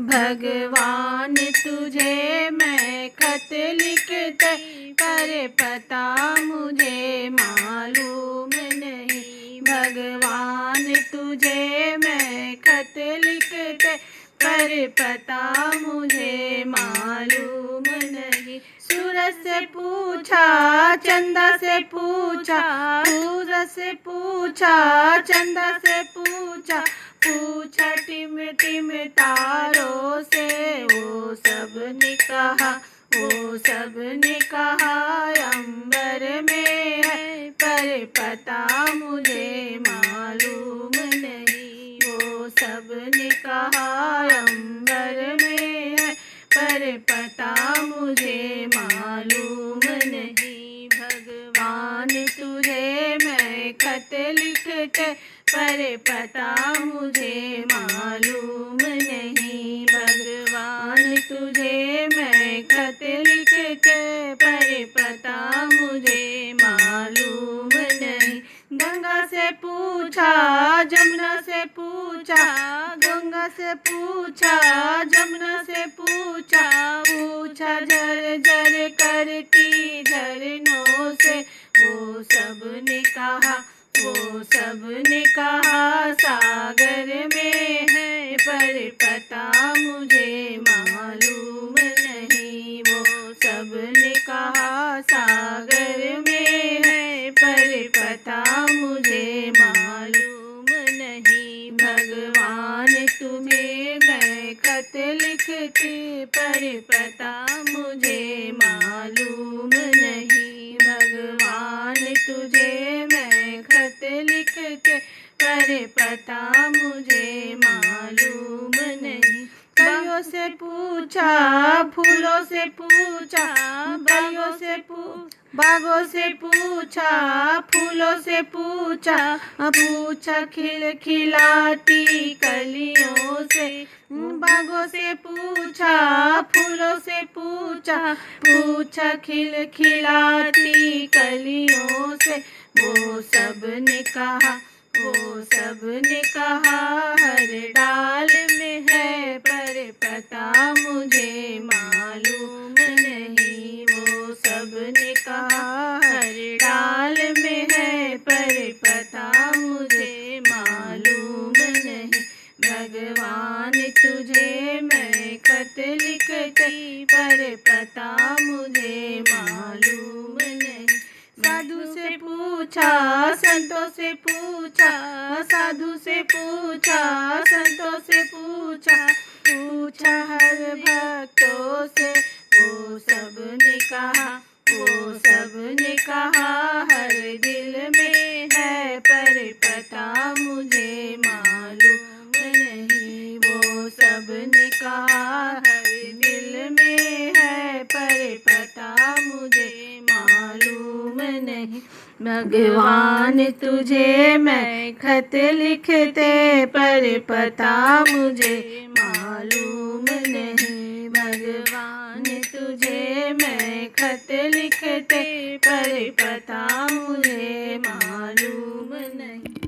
भगवान तुझे मैं खत लिखते, पर पता मुझे मालूम नहीं। भगवान तुझे मैं खत लिखते, पर पता मुझे मालूम नहीं। सूरज से पूछा, चंदा से पूछा, सूरज से पूछा, चंदा से पूछा, पूछा टिम टिम तारों से। वो सब ने कहा, वो सब ने कहा अंबर में है, पर पता मुझे मालूम नहीं। वो सब ने कहा अंबर में है, पर पता मुझे मालूम नहीं। भगवान तुझे मैं खत लिखते, पर पता मुझे मालूम नहीं। भगवान तुझे मैं खत लिखते, पर पता मुझे मालूम नहीं। गंगा से पूछा, जमुना से पूछा, गंगा से पूछा, जमुना से पूछा, पूछा झर झर करती झरनों से। वो सब ने कहा, वो सब ने कहा सागर में है, पर पता मुझे मालूम नहीं। वो सब ने कहा सागर में है, पर पता मुझे मालूम नहीं। भगवान तुम्हें मैं खत लिखती, पर पता मुझे मालूम नहीं। भगवान तुझे मैं खत लिखते, पर पता मुझे मालूम नहीं। कलियों से पूछा, फूलों से पूछा, कलियों से बागों से पूछा, फूलों से पूछा, पूछा खिल खिलाती कलियों से। बागों से पूछा, फूलों से पूछा, पूछा खिल खिलाती कलियों से। वो सब ने कहा, वो सब ने कहा हर डाल में है, पर पता मुझे मालूम नहीं। वो सब ने कहा हर डाल में है, पर पता मुझे मालूम नहीं। भगवान तुझे मैं खत लिखती, पर पता मुझे मालूम नहीं। साधु से पूछा, संतों से पूछा, साधु से पूछा, संतों से पूछा, पूछा हर भक्तों से। वो सब ने कहा, वो सब ने कहा हर दिल में है, पर पता मुझे मालूम नहीं। वो सब ने कहा हर दिल में है, पर पता मुझे मालूम नहीं। भगवान तुझे मैं खत लिखते, पर पता मुझे मालूम नहीं। भगवान तुझे मैं खत लिखते, पर पता मुझे मालूम नहीं।